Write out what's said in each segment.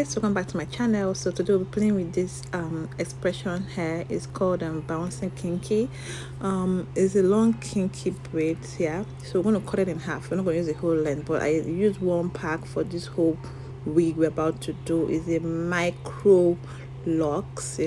guys, welcome back to my channel. So today we'll be playing with this expression hair. It's called bouncing kinky. It's a long kinky braid here, so we're going to cut it in half. We're not going to use the whole length, but I use one pack for this whole wig we're about to do. Is a micro locks,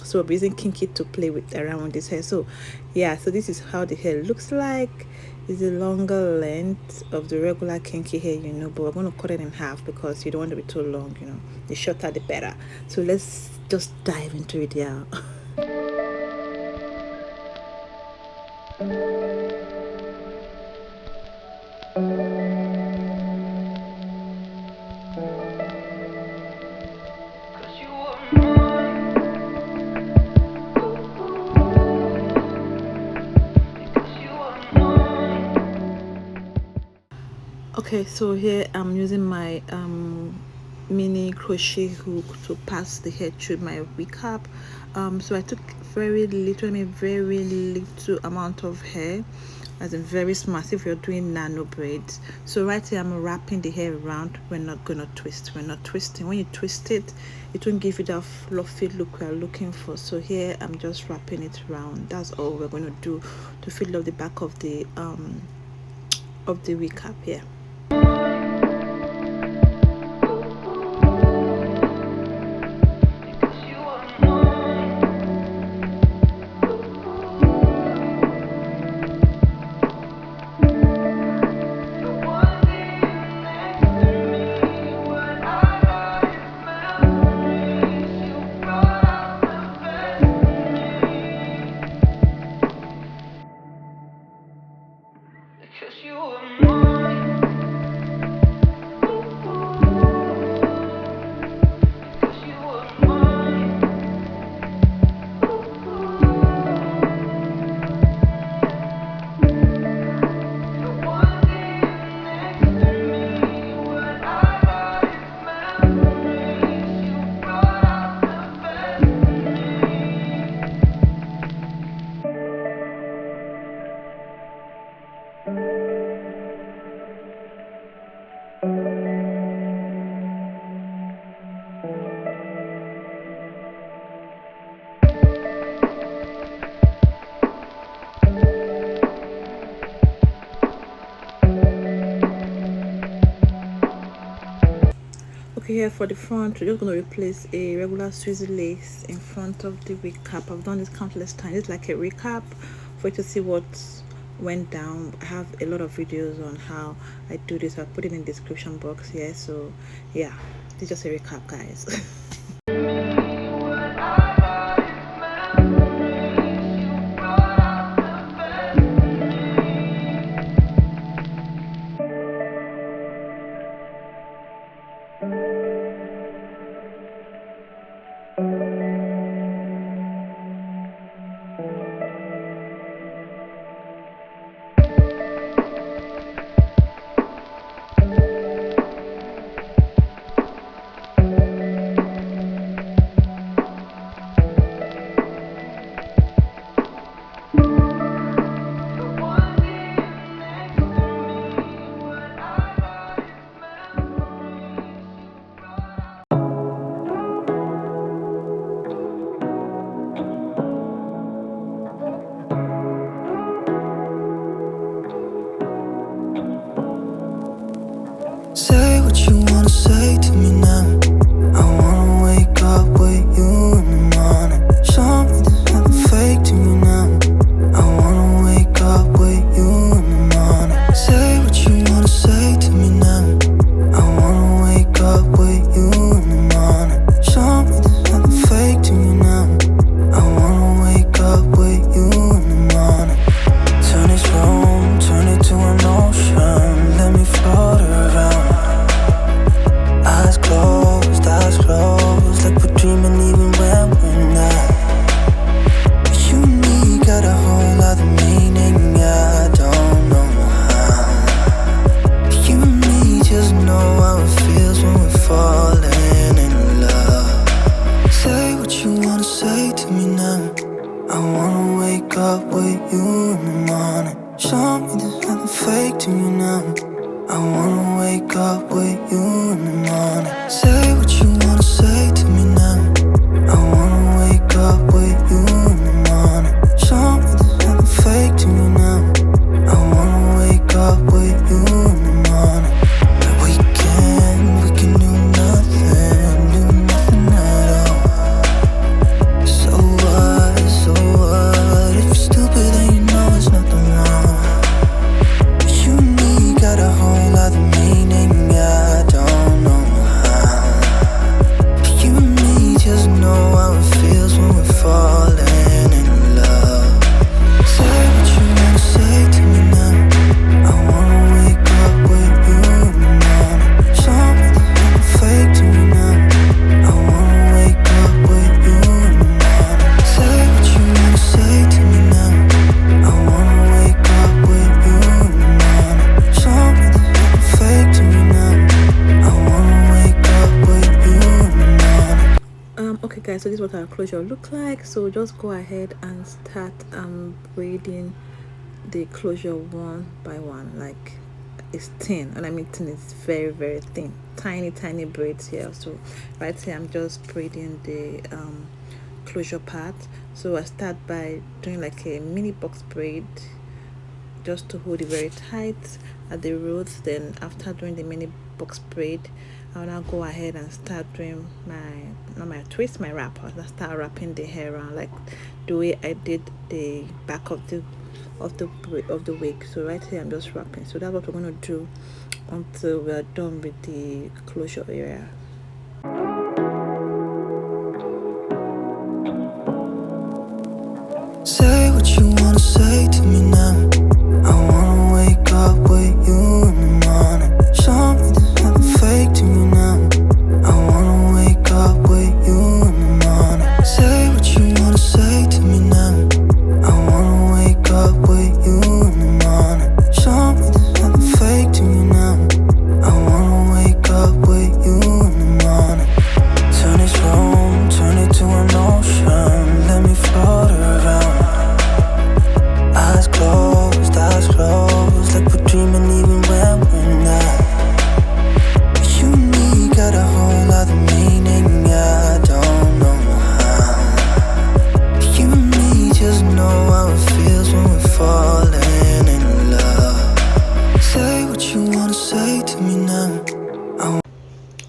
so we're using kinky to play with around with this hair. So yeah, so this is how the hair looks like. Is a longer length of the regular kinky hair, but we're going to cut it in half because you don't want to be too long, the shorter the better. So let's just dive into it. Yeah. Okay, so here I'm using my mini crochet hook to pass the hair through my wig cap. So I took very little amount of hair, as in very small, if you're doing nano braids. So right here I'm wrapping the hair around. We're not gonna twist. We're not twisting. When you twist it, it won't give you that fluffy look we're looking for. So here I'm just wrapping it around. That's all we're gonna do to fill up the back of the wig cap here. Okay, here for the front, we're just going to replace a regular Swiss lace in front of the wig cap. I've done this countless times. It's like a recap for you to see what went down. I have a lot of videos on how I do this. I'll put it in the description box here. So yeah, this is just a recap, guys. what our closure look like. So just go ahead and start braiding the closure one by one. Like, it's thin, and I mean thin, it's very very thin, tiny braids here. So right here I'm just braiding the closure part. So I start by doing like a mini box braid just to hold it very tight at the roots. Then after doing the mini box braid, I'll now go ahead and start doing my twist, my wrap. I'll start wrapping the hair around like the way I did the back of the wig. So right here I'm just wrapping. So that's what we're going to do until we are done with the closure area. Say what you wanna say to me now. I wanna wake up with you in the morning. Show me there's nothing fake to me now. I wanna wake up with you in the morning. Say what you wanna say to me now. I wanna wake up with you in the morning. Show me there's nothing fake to me now. I wanna wake up with you in the morning. Turn this room, turn it to an ocean. Let me float around. Eyes closed, like we're dreaming even when we're not. You and me got a whole other meaning, I don't know how. You and me just know how it feels when we're falling in love. Say what you wanna say to me now.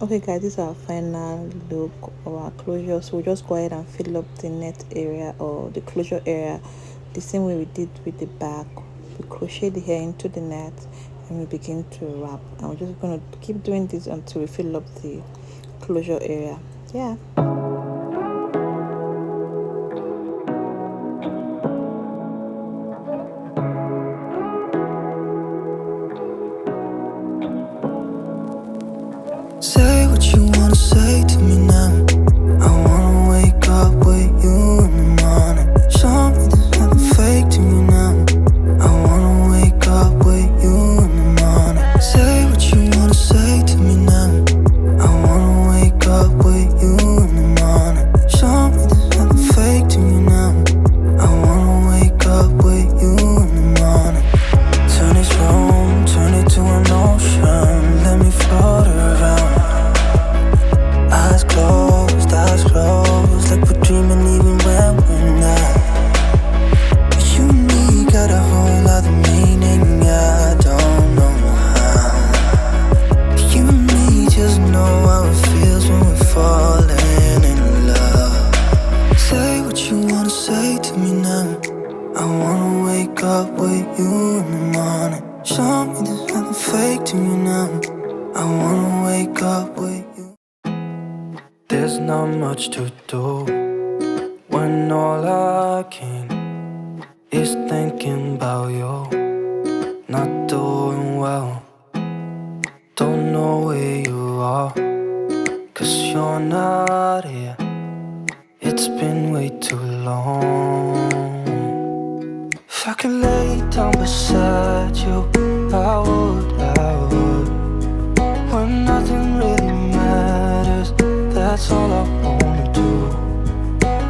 Okay guys, this is our final look of our closure. So we'll just go ahead and fill up the net area or the closure area the same way we did with the back. We crochet the hair into the net and we begin to wrap, and we're just going to keep doing this until we fill up the closure area. Yeah. Say what you wanna say to me now. I wanna wake up with you in the morning. Show me there's nothing fake to me now. I wanna wake up with you in the morning. Say what you wanna say to me now. I wanna wake up with you in the morning. Show me there's nothing fake to me now. I wanna wake up with you in the morning. Turn this room, turn it to an ocean. Let me float around. Eyes closed, like we're dreaming even when we're not. You and me got a whole other meaning, I don't know how. You and me just know how it feels when we're falling in love. Say what you wanna say to me now. I wanna wake up with you in the morning. Show me there's nothing fake to me now. I wanna wake up with you. There's not much to do when all I can is thinking about you. Not doing well, don't know where you are, 'cause you're not here. It's been way too long. If I could lay down beside you, I would. When nothing really matters, that's all I wanna do.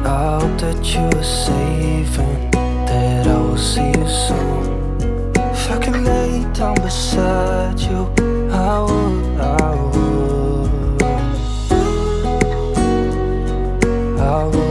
I hope that you are safe and that I will see you soon. If I could lay down beside you, I would. I would.